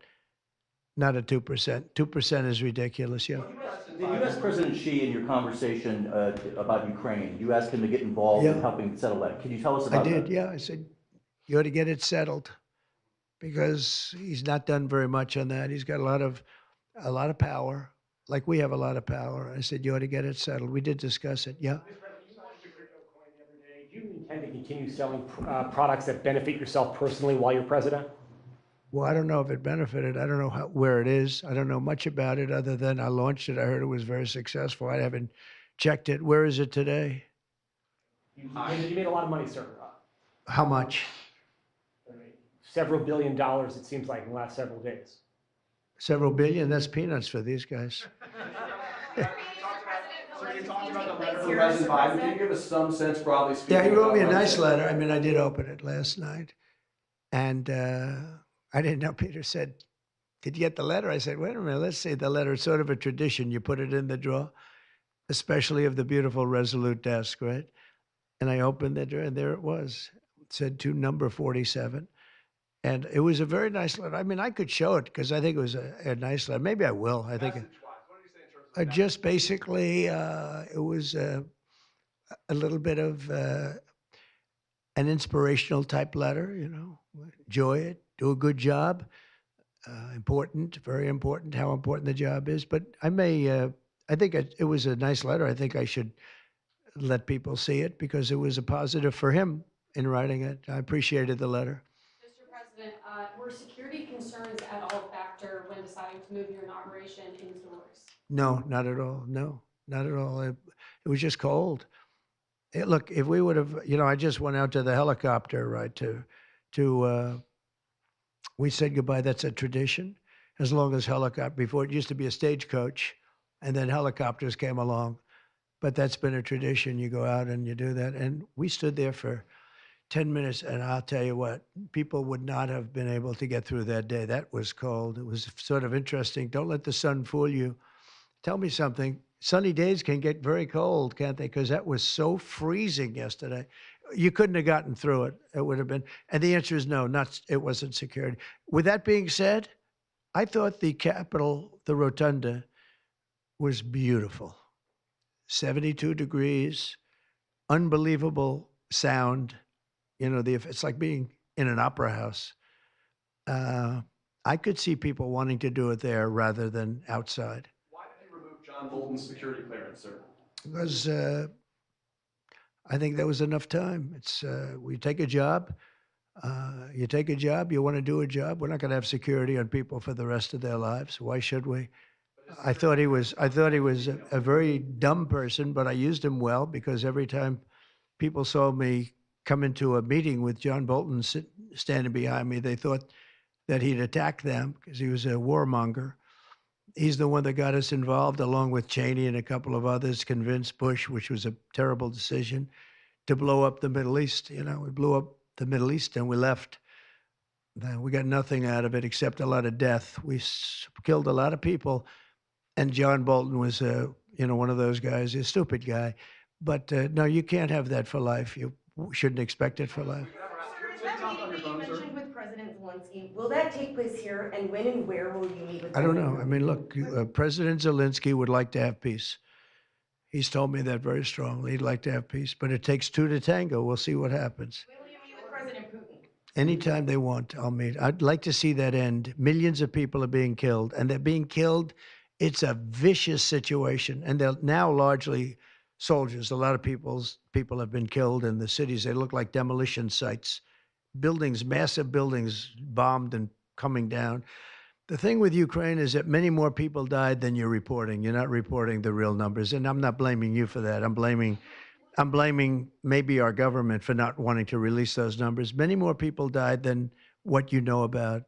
not at 2%. 2% is ridiculous, yeah. Did you ask President Xi in your conversation about Ukraine, you asked him to get involved in helping settle that? Can you tell us about that? I did, yeah. I said, you ought to get it settled, because he's not done very much on that. He's got a lot of power, like we have a lot of power. I said, you ought to get it settled. We did discuss it, yeah. Do you intend to continue selling products that benefit yourself personally while you're president? Well, I don't know if it benefited. I don't know where it is. I don't know much about it other than I launched it. I heard it was very successful. I haven't checked it. Where is it today? You made a lot of money, sir. How much? Several $1 billion, it seems like, in the last several days. Several billion? That's peanuts for these guys. President Biden, can you give us some sense, broadly speaking? Yeah, he wrote me a nice letter. I mean, I did open it last night. And I didn't know. Peter said, did you get the letter? I said, wait a minute, let's see the letter. It's sort of a tradition. You put it in the drawer. especially of the beautiful Resolute desk, right? And I opened it, and there it was. It said to number 47. And it was a very nice letter. I mean, I could show it because I think it was a nice letter. Maybe I will. I think just basically it was a little bit of an inspirational type letter, you know, enjoy it, do a good job. Important, very important, how important the job is. But I think it was a nice letter. I think I should let people see it because it was a positive for him in writing it. I appreciated the letter. Mr. President, were security concerns at all a factor when deciding to move your inauguration indoors? No, not at all. No, not at all. It was just cold. Look, if we would have, you know, I just went out to the helicopter, right, we said goodbye. That's a tradition. As long as before it used to be a stagecoach, and then helicopters came along. But that's been a tradition. You go out and you do that. And we stood there for 10 minutes, and I'll tell you what, people would not have been able to get through that day. That was cold. It was sort of interesting. Don't let the sun fool you. Tell me something. Sunny days can get very cold, can't they? Because that was so freezing yesterday. You couldn't have gotten through it. It would have been. And the answer is no, it wasn't security. With that being said, I thought the Capitol, the Rotunda, was beautiful. 72 degrees, unbelievable sound. You know, it's like being in an opera house. I could see people wanting to do it there rather than outside. Why did you remove John Bolton's security clearance, sir? Because I think there was enough time. It's we take a job. You take a job. You want to do a job. We're not going to have security on people for the rest of their lives. Why should we? I thought he was a very dumb person, but I used him well because every time people saw me come into a meeting with John Bolton standing behind me, they thought that he'd attack them because he was a warmonger. He's the one that got us involved, along with Cheney and a couple of others, convinced Bush, which was a terrible decision, to blow up the Middle East. You know, we blew up the Middle East and we left. We got nothing out of it except a lot of death. We killed a lot of people. And John Bolton was, one of those guys, a stupid guy. But no, you can't have that for life. You shouldn't expect it for life. That meeting that you mentioned with President Zelensky, will that take place here, and when and where will you meet with him? I don't know. I mean, look, President Zelensky would like to have peace. He's told me that very strongly. He'd like to have peace, but it takes two to tango. We'll see what happens. When will you meet with President Putin? Anytime they want, I'll meet. I'd like to see that end. Millions of people are being killed, and they're being killed. It's a vicious situation, and they're now largely soldiers. A lot of people have been killed in the cities. They look like demolition sites. Buildings, massive buildings bombed and coming down. The thing with Ukraine is that many more people died than you're reporting. You're not reporting the real numbers, and I'm not blaming you for that. I'm blaming maybe our government for not wanting to release those numbers. Many more people died than what you know about.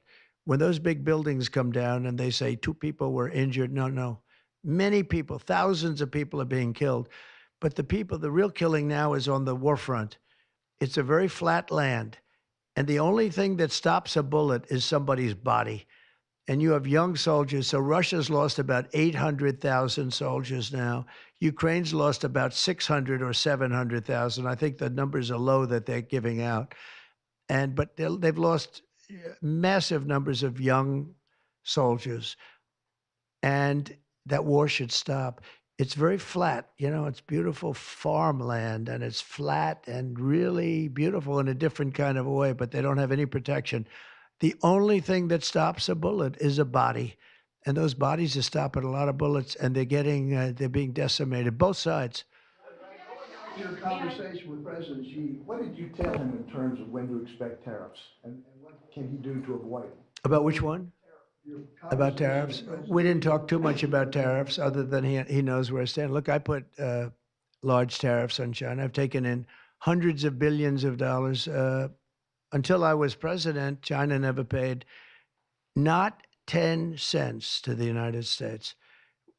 When those big buildings come down and they say 2 people were injured, no. Many people, thousands of people are being killed. But the real killing now is on the war front. It's a very flat land. And the only thing that stops a bullet is somebody's body. And you have young soldiers. So Russia's lost about 800,000 soldiers now. Ukraine's lost about 600 or 700,000. I think the numbers are low that they're giving out. But they've lost massive numbers of young soldiers. And that war should stop. It's very flat, it's beautiful farmland, and it's flat and really beautiful in a different kind of a way, but they don't have any protection. The only thing that stops a bullet is a body, and those bodies are stopping a lot of bullets, and they're being decimated, both sides. Your conversation with President Xi, what did you tell him in terms of when to expect tariffs, and what can he do to avoid them? About which one? About tariffs? We didn't talk too much about tariffs, other than he knows where I stand. Look, I put large tariffs on China. I've taken in hundreds of billions of dollars. Until I was president, China never paid not 10 cents to the United States.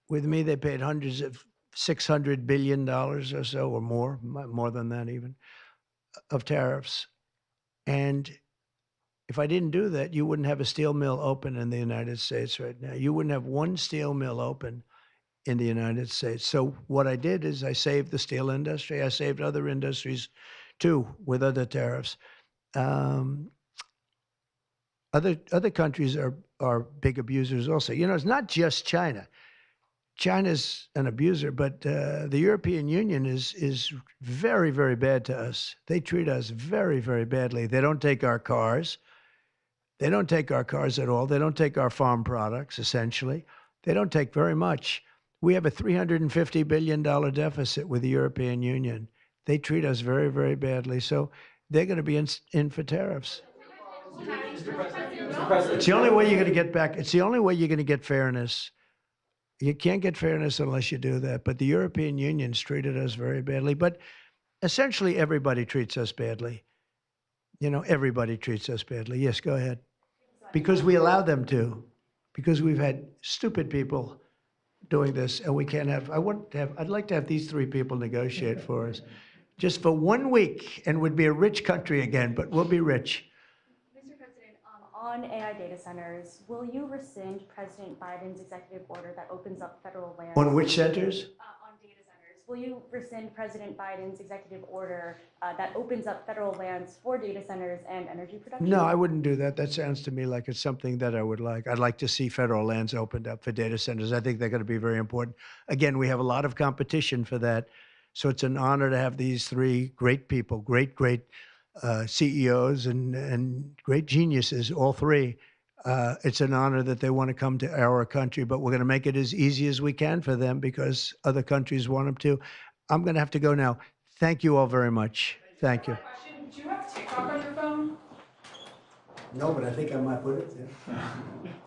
With me, they paid hundreds of $600 billion or so, or more than that even, of tariffs. And if I didn't do that, you wouldn't have a steel mill open in the United States right now. You wouldn't have one steel mill open in the United States. So what I did is I saved the steel industry. I saved other industries too with other tariffs. Other countries are big abusers also. You know, it's not just China. China's an abuser, but the European Union is very, very bad to us. They treat us very, very badly. They don't take our cars. They don't take our cars at all. They don't take our farm products, essentially. They don't take very much. We have a $350 billion deficit with the European Union. They treat us very, very badly. So they're going to be in for tariffs. It's the only way you're going to get back. It's the only way you're going to get fairness. You can't get fairness unless you do that. But the European Union's treated us very badly. But essentially, everybody treats us badly. You know, everybody treats us badly. Yes, go ahead. Because we allow them to. Because we've had stupid people doing this, and we can't have. I'd like to have these three people negotiate for us, just for 1 week, and we'd be a rich country again. But we'll be rich. On AI data centers, will you rescind President Biden's executive order that opens up federal lands? On which centers? On data centers. Will you rescind President Biden's executive order that opens up federal lands for data centers and energy production? No, I wouldn't do that. That sounds to me like it's something that I would like. I'd like to see federal lands opened up for data centers. I think they're going to be very important. Again, we have a lot of competition for that. So it's an honor to have these three great people, great CEOs and great geniuses, all three. It's an honor that they want to come to our country, but we're going to make it as easy as we can for them because other countries want them to. I'm going to have to go now. Thank you all very much. Thank you. Do you have Tik Tok on your phone? No, but I think I might put it there.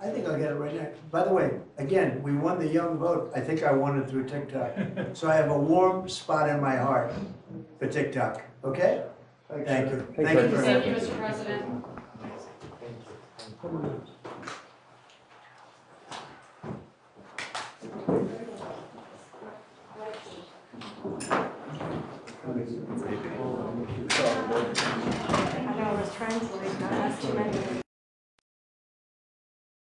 I think I'll get it right now. By the way, again, we won the young vote. I think I won it through TikTok. So I have a warm spot in my heart for TikTok. Okay? Thank you. Thank you very much. Thank you, Mr. President. Thank you.